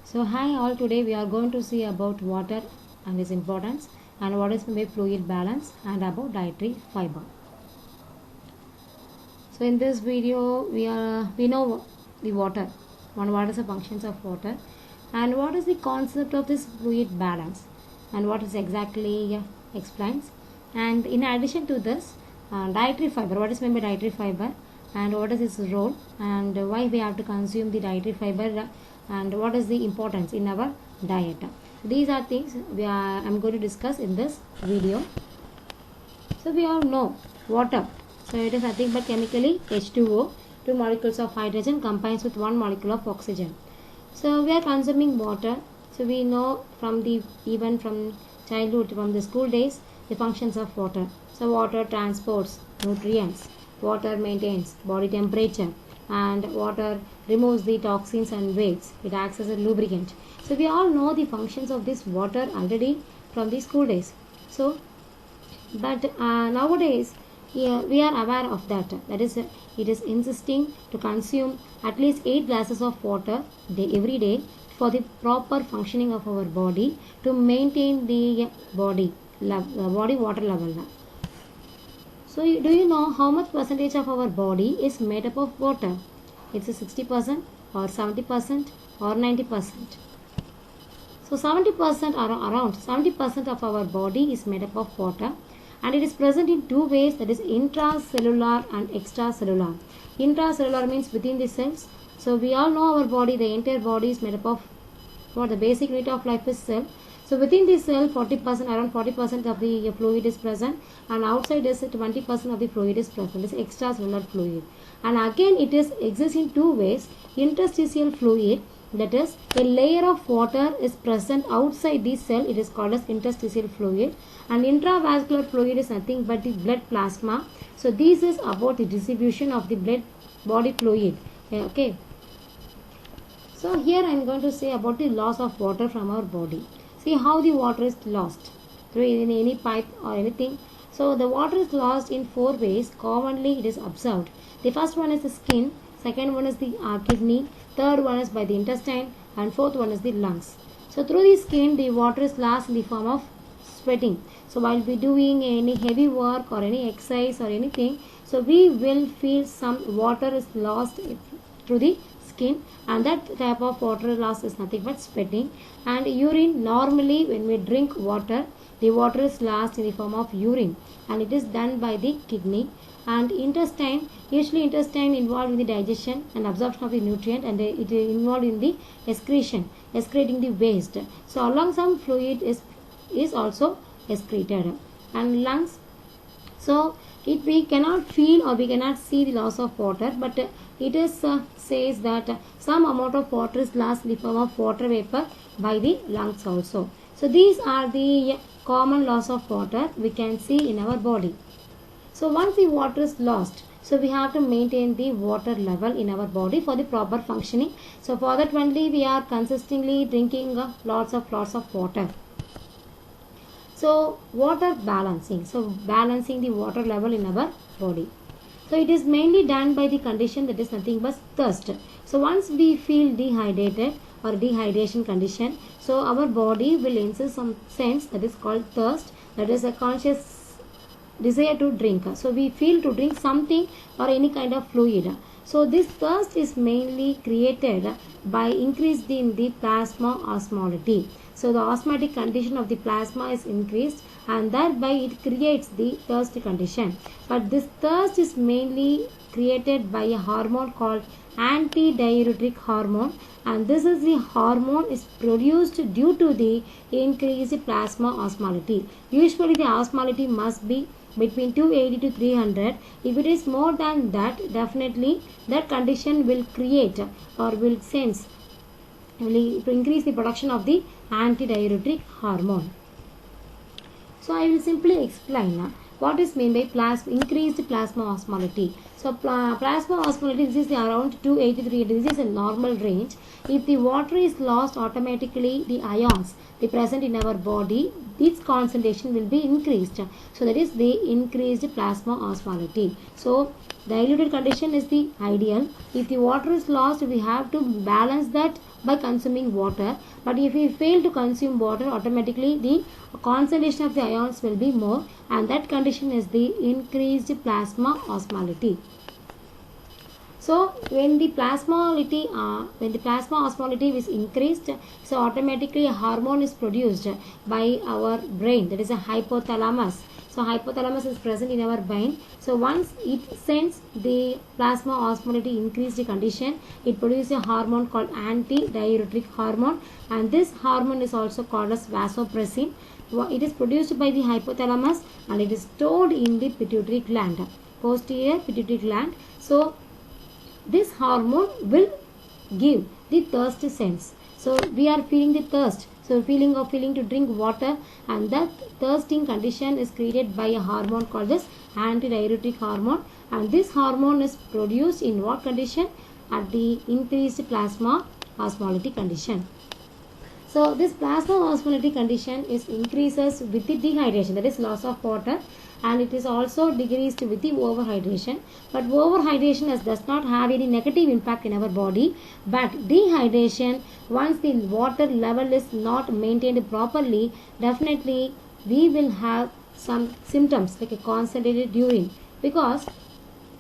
So hi all, today we are going to see about water and its importance and what is meant by fluid balance and about dietary fiber. So in this video we know the water and what is the functions of water and what is the concept of this fluid balance and what is exactly explains, and in addition to this dietary fiber, what is meant by dietary fiber and what is its role and why we have to consume the dietary fiber and what is the importance in our diet. These are things I'm going to discuss in this video. So we all know water. So it is nothing but chemically H2O, two molecules of hydrogen combines with one molecule of oxygen. So we are consuming water. So we know even from childhood, from the school days, the functions of water. So water transports nutrients, water maintains body temperature, and water removes the toxins and waste. It acts as a lubricant. So we all know the functions of this water already from the school days. So but nowadays we are aware of that. That is, it is insisting to consume at least 8 glasses of water every day for the proper functioning of our body to maintain the body water level. So do you know how much percentage of our body is made up of water? It's a 60% or 70% or 90%. So 70% or around 70% of our body is made up of water, and it is present in two ways, that is intracellular and extracellular. Intracellular means within the cells. So we all know our body, the entire body is made up of what the basic unit of life is cell. So within the cell 40%, around 40% of the fluid is present, and outside is 20% of the fluid is present. This is extracellular fluid. And again it is exists in two ways. Interstitial fluid, that is a layer of water is present outside the cell, it is called as interstitial fluid, and intravascular fluid is nothing but the blood plasma. So this is about the distribution of the blood body fluid. Okay, so here I am going to say about the loss of water from our body. See how the water is lost through any pipe or anything. So the water is lost in four ways. Commonly it is observed. The first one is the skin, second one is the kidney, third one is by the intestine, and fourth one is the lungs. So through the skin the water is lost in the form of sweating. So while we doing any heavy work or any exercise or anything, so we will feel some water is lost through the skin, and that type of water loss is nothing but sweating. And urine, normally when we drink water, the water is lost in the form of urine, and it is done by the kidney. And intestine, usually intestine involved in the digestion and absorption of the nutrient, and it is involved in the excreting the waste. So along some fluid is also excreted. And lungs, so we cannot feel or we cannot see the loss of water, but it is says that some amount of water is lost in the form of water vapor by the lungs also. So these are the common loss of water we can see in our body. So once the water is lost, so we have to maintain the water level in our body for the proper functioning. So for that only we are consistently drinking lots of water. So water balancing, so balancing the water level in our body. So it is mainly done by the condition that is nothing but thirst. So once we feel dehydrated or dehydration condition, so our body will insist some sense that is called thirst, that is a conscious desire to drink. So we feel to drink something or any kind of fluid. So this thirst is mainly created by increase in the plasma osmolality. So the osmotic condition of the plasma is increased, and thereby it creates the thirst condition. But this thirst is mainly created by a hormone called antidiuretic hormone, and this is the hormone is produced due to the increased plasma osmolality. Usually the osmolality must be between 280 to 300. If it is more than that, definitely that condition will create or will increase the production of the antidiuretic hormone. So I will simply explain what is meant by increased plasma osmolality. So plasma osmolality, this is around 283. This is a normal range. If the water is lost, automatically the ions they present in our body, its concentration will be increased. So that is the increased plasma osmolality. So diluted condition is the ideal. If the water is lost, we have to balance that by consuming water. But if we fail to consume water, automatically the concentration of the ions will be more, and that condition is the increased plasma osmolality. So when the plasma osmolality is increased, so automatically a hormone is produced by our brain, that is a hypothalamus. So hypothalamus is present in our brain. So once it sends the plasma osmolality increased condition, it produces a hormone called antidiuretic hormone, and this hormone is also called as vasopressin. It is produced by the hypothalamus and it is stored in the pituitary gland, posterior pituitary gland. So this hormone will give the thirst sense. So we are feeling the thirst. So feeling to drink water, and that thirsting condition is created by a hormone called as antidiuretic hormone, and this hormone is produced in what condition? At the increased plasma osmolality condition. So this plasma osmolality condition is increases with the dehydration, that is loss of water, and it is also decreased with the overhydration. But overhydration does not have any negative impact in our body, but dehydration, once the water level is not maintained properly, definitely we will have some symptoms like a concentrated urine, because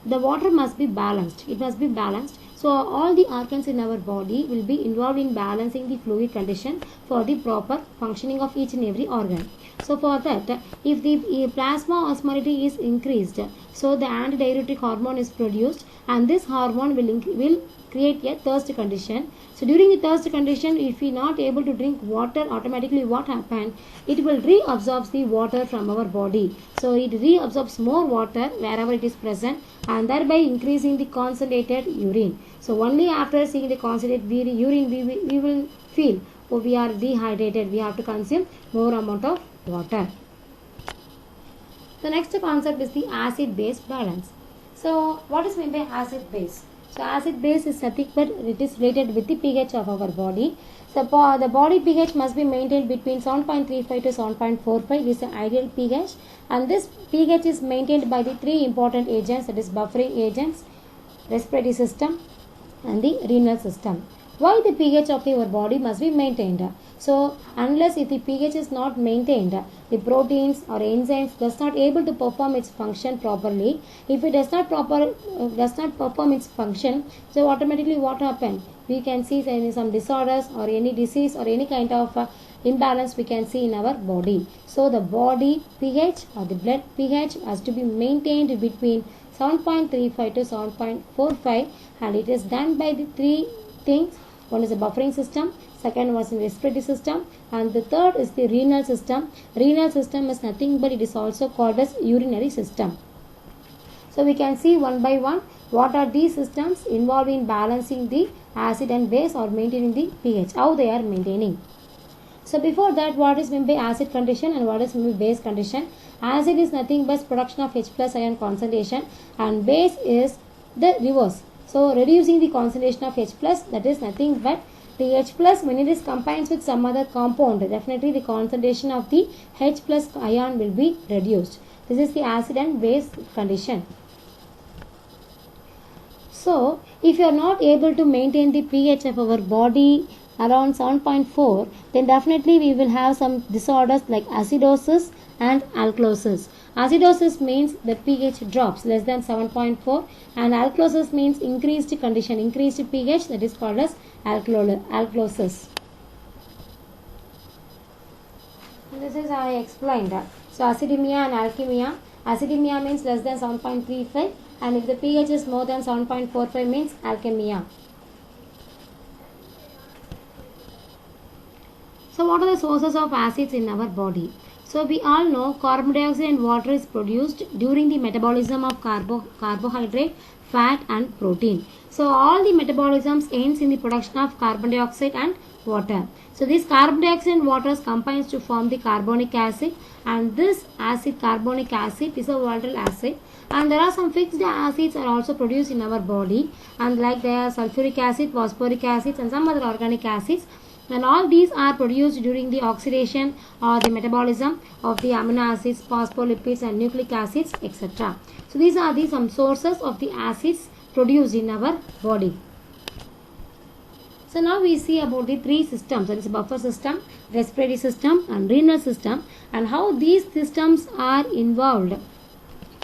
the water must be balanced. It must be balanced. So all the organs in our body will be involved in balancing the fluid condition for the proper functioning of each and every organ. So for that, if the plasma osmolality is increased, so the antidiuretic hormone is produced, and this hormone will create a thirst condition. So during the thirst condition, if we not able to drink water, automatically what happens? It will reabsorb the water from our body. So it reabsorbs more water wherever it is present, and thereby increasing the concentrated urine. So only after seeing the concentrated urine, we will feel, oh, we are dehydrated, we have to consume more amount of water. The next concept is the acid-base balance. So what is meant by acid-base? So acid-base is nothing but it is related with the pH of our body. So the body pH must be maintained between 7.35 to 7.45. This is the ideal pH, and this pH is maintained by the three important agents, that is buffering agents, respiratory system, and the renal system. Why the pH of our body must be maintained? So unless if the pH is not maintained, the proteins or enzymes does not able to perform its function properly. If it does not perform its function, so automatically what happen? We can see some disorders or any disease or any kind of imbalance we can see in our body. So the body pH or the blood pH has to be maintained between 7.35 to 7.45, and it is done by the three things. One is the buffering system, second was the respiratory system, and the third is the renal system. Renal system is nothing but it is also called as urinary system. So we can see one by one what are these systems involved in balancing the acid and base or maintaining the pH, how they are maintaining. So before that, what is meant by acid condition and what is meant by base condition? Acid is nothing but production of H plus ion concentration, and base is the reverse. So reducing the concentration of H plus, that is nothing but the H plus when it is combined with some other compound, definitely the concentration of the H plus ion will be reduced. This is the acid and base condition. So if you are not able to maintain the pH of our body around 7.4, then definitely we will have some disorders like acidosis and alkalosis. Acidosis means the pH drops less than 7.4, and alkalosis means increased pH, that is called as alkalosis. This is how I explained that. So acidemia and alkemia. Acidemia means less than 7.35, and if the pH is more than 7.45 means alkemia. So what are the sources of acids in our body? So we all know carbon dioxide and water is produced during the metabolism of carbohydrate fat and protein. So all the metabolisms ends in the production of carbon dioxide and water. So this carbon dioxide and water combines to form the carbonic acid, and this acid, carbonic acid, is a volatile acid, and there are some fixed acids are also produced in our body, and like there are sulfuric acid, phosphoric acids, and some other organic acids, and all these are produced during the oxidation or the metabolism of the amino acids, phospholipids, and nucleic acids, etc. So these are the some sources of the acids produced in our body. So now we see about the three systems, that is buffer system, respiratory system, and renal system, and how these systems are involved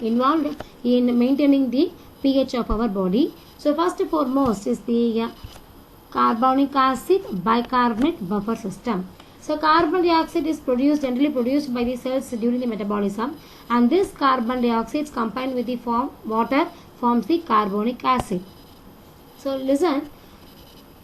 in maintaining the pH of our body. So first and foremost is the carbonic acid bicarbonate buffer system. So carbon dioxide is generally produced by the cells during the metabolism, and this carbon dioxide combined with the water forms the carbonic acid. So listen,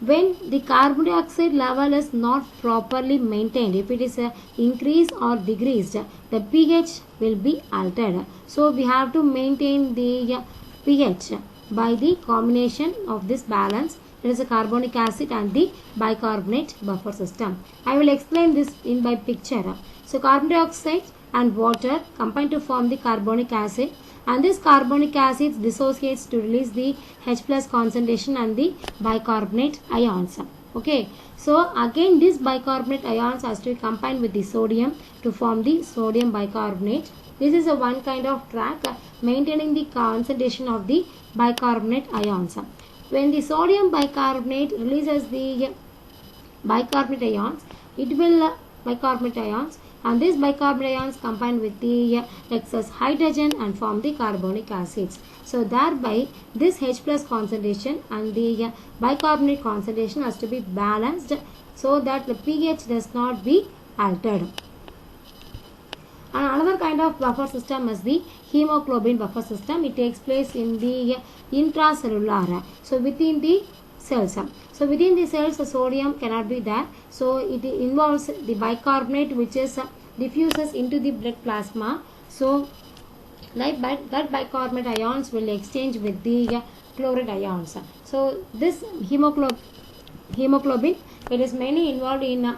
when the carbon dioxide level is not properly maintained, if it is increased or decreased, the pH will be altered. So we have to maintain the pH by the combination of this balance, that is a carbonic acid and the bicarbonate buffer system. I will explain this in by picture. So carbon dioxide and water combine to form the carbonic acid, and this carbonic acid dissociates to release the H plus concentration and the bicarbonate ions. Okay, so again this bicarbonate ions has to be combined with the sodium to form the sodium bicarbonate. This is a one kind of track maintaining the concentration of the bicarbonate ions. When the sodium bicarbonate releases the bicarbonate ions, it will bicarbonate ions, and these bicarbonate ions combine with the excess hydrogen and form the carbonic acids. So thereby this H plus concentration and the bicarbonate concentration has to be balanced so that the pH does not be altered. And another kind of buffer system is the hemoglobin buffer system. It takes place in the intracellular, so within the cells. So within the cells the sodium cannot be there, so it involves the bicarbonate which is diffuses into the blood plasma. So like that bicarbonate ions will exchange with the chloride ions. So this hemoglobin, it is mainly involved in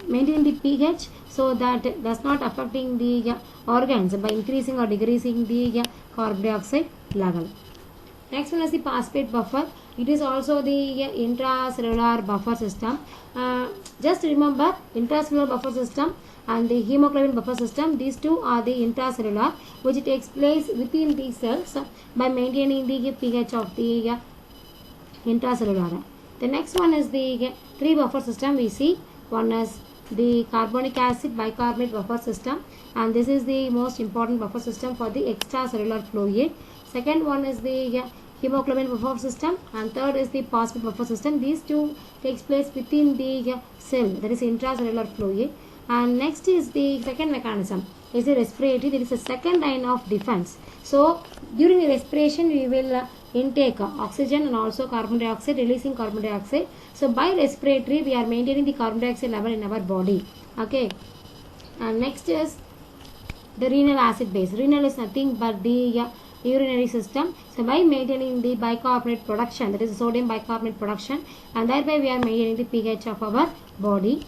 maintaining the pH, so that it does not affecting the organs by increasing or decreasing the carbon dioxide level. Next one is the phosphate buffer. It is also the intracellular buffer system. Just remember, intracellular buffer system and the hemoglobin buffer system, these two are the intracellular, which takes place within the cells by maintaining the pH of the intracellular. The next one is the three buffer system we see. One is the carbonic acid bicarbonate buffer system, and this is the most important buffer system for the extracellular fluid. Second one is the hemoglobin buffer system, and third is the phosphate buffer system. These two takes place within the cell, that is intracellular fluid. And next is the second mechanism, is the respiratory. There is a second line of defense. So during the respiration we will intake oxygen and also carbon dioxide, releasing carbon dioxide. So by respiratory we are maintaining the carbon dioxide level in our body. Okay, and next is the renal acid base. Renal is nothing but the urinary system. So by maintaining the bicarbonate production, that is sodium bicarbonate production, and thereby we are maintaining the pH of our body.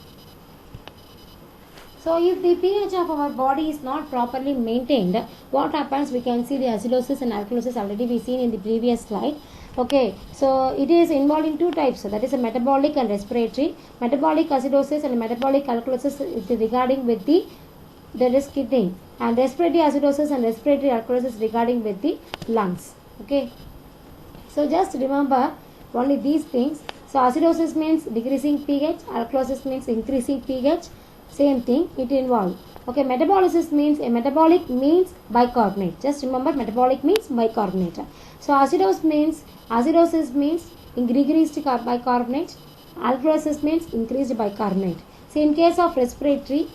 So if the pH of our body is not properly maintained, what happens? We can see the acidosis and alkalosis already we seen in the previous slide. Okay, so it is involved in two types, so that is a metabolic and respiratory. Metabolic acidosis and metabolic alkalosis is regarding with the kidney, and respiratory acidosis and respiratory alkalosis regarding with the lungs. Okay, so just remember only these things. So acidosis means decreasing pH, alkalosis means increasing pH. Same thing it involves. Okay, metabolysis means metabolic means bicarbonate. Just remember, metabolic means bicarbonate. So acidosis means decreased bicarbonate. Alkalosis means increased bicarbonate. So in case of respiratory,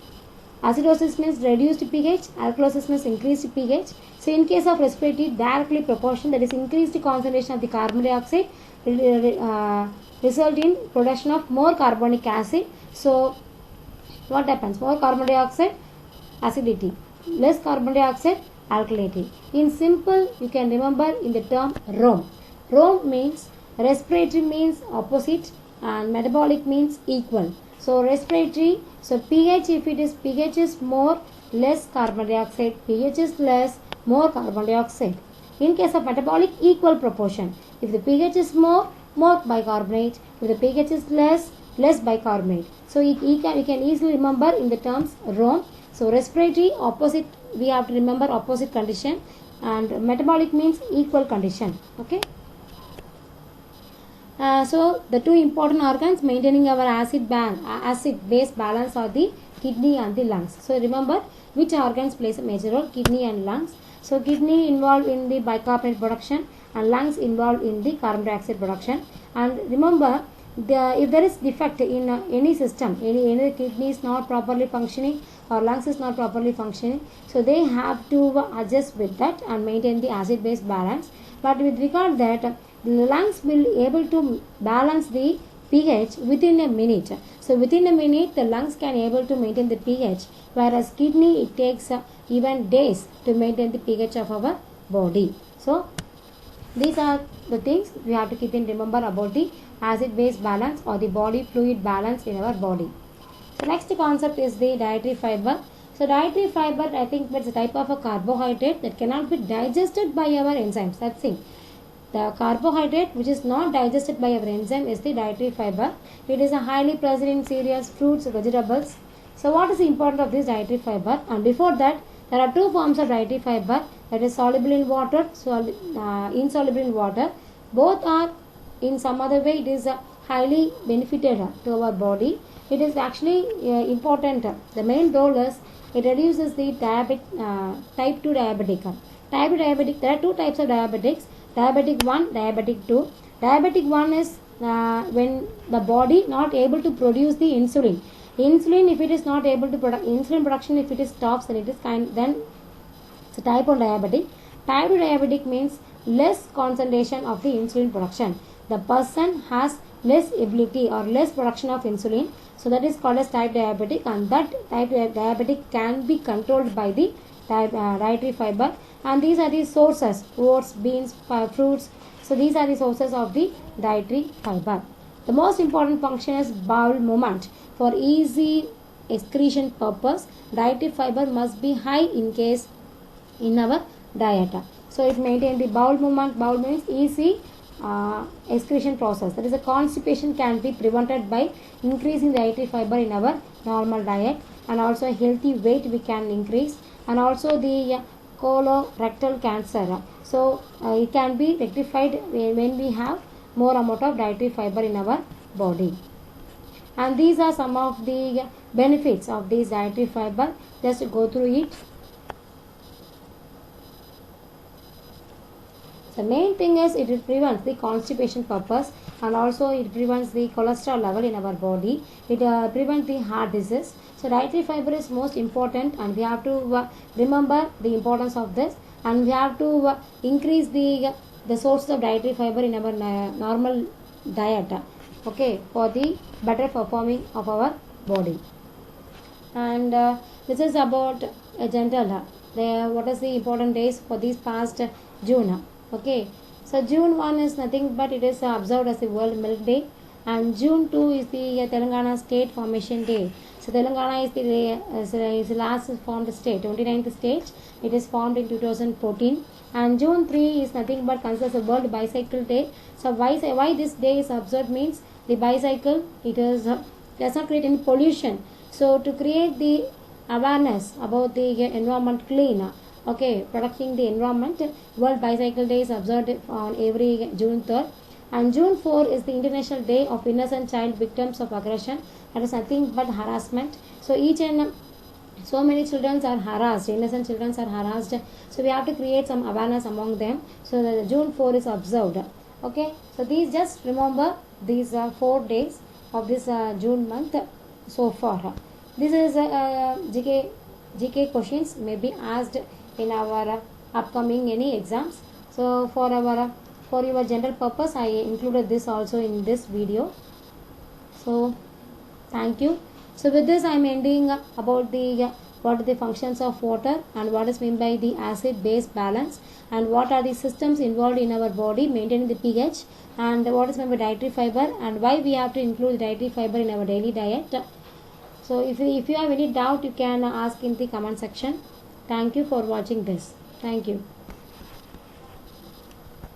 acidosis means reduced pH, alkalosis means increased pH. So in case of respiratory, directly proportion, that is increased concentration of the carbon dioxide result in production of more carbonic acid. So what happens? More carbon dioxide, acidity. Less carbon dioxide, alkalinity. In simple, you can remember in the term Rome. Rome means respiratory means opposite and metabolic means equal. So respiratory, so pH, if it is pH is more, less carbon dioxide, pH is less, more carbon dioxide. In case of metabolic, equal proportion. If the pH is more bicarbonate. If the pH is less bicarbonate. So we can easily remember in the terms Rome. So respiratory opposite, we have to remember opposite condition, and metabolic means equal condition. Okay. So the two important organs maintaining our acid base balance are the kidney and the lungs. So remember which organs plays a major role, kidney and lungs. So kidney involved in the bicarbonate production and lungs involved in the carbon dioxide production. And remember, if there is defect in any system, any kidney is not properly functioning or lungs is not properly functioning, so they have to adjust with that and maintain the acid base balance. But with regard that, the lungs will be able to balance the pH within a minute. So within a minute the lungs can able to maintain the pH, whereas kidney it takes even days to maintain the pH of our body. So these are the things we have to keep in remember about the acid base balance or the body fluid balance in our body. So next concept is the dietary fiber. So dietary fiber, I think it's a type of a carbohydrate that cannot be digested by our enzymes. That's it. The carbohydrate which is not digested by our enzyme is the dietary fiber. It is a highly present in cereals, fruits, vegetables. So what is the importance of this dietary fiber? And before that, there are two forms of dietary fiber, that is soluble in water, insoluble in water. Both are in some other way it is highly benefited to our body. It is actually important. The main role is it reduces the type 2 diabetic. Type 2 diabetic, there are two types of diabetics. Diabetic 1, diabetic 2. Diabetic 1 is when the body not able to produce the insulin. Insulin, if it is not able to produce insulin production, if it is stops, then it is then it's a type 1 diabetic. Type 2 diabetic means less concentration of the insulin production. The person has less ability or less production of insulin, so that is called as type diabetic, and that type diabetic can be controlled by the dietary fiber. And these are the sources: oats, beans, fruits. So these are the sources of the dietary fiber. The most important function is bowel movement. For easy excretion purpose, dietary fiber must be high in case in our diet. So it maintains the bowel movement. Bowel means easy excretion process. That is, a constipation can be prevented by increasing the dietary fiber in our normal diet, and also a healthy weight we can increase, and also the colorectal cancer. So it can be rectified when we have more amount of dietary fiber in our body. And these are some of the benefits of this dietary fiber. Just go through it. The main thing is it prevents the constipation purpose, and also it prevents the cholesterol level in our body. It prevents the heart disease. So dietary fiber is most important, and we have to remember the importance of this, and we have to increase the sources of dietary fiber in our normal diet. Okay, for the better performing of our body. And this is about a general. What is the important days for this past June? Okay, so June 1 is nothing but it is observed as the World Milk Day, and June 2 is the Telangana State Formation Day. So Telangana is the last formed state, 29th state. It is formed in 2014. And June 3 is nothing but considers the World Bicycle Day. So why this day is observed means the bicycle, it is does not create any pollution. So to create the awareness about the environment clean, okay, protecting the environment, World Bicycle Day is observed on every June 3rd. And June 4 is the International Day of Innocent Child Victims of Aggression. That is nothing but harassment. So so many children are harassed, innocent children are harassed. So we have to create some awareness among them. So the June 4 is observed. Okay, so these, just remember these 4 days of this June month so far. This is GK questions may be asked in our upcoming any exams. So for your general purpose, I included this also in this video. So thank you. So with this I am ending about the what are the functions of water, and what is meant by the acid base balance, and what are the systems involved in our body maintaining the pH, and what is meant by dietary fiber, and why we have to include dietary fiber in our daily diet. So if you have any doubt, you can ask in the comment section. Thank you for watching this. Thank you.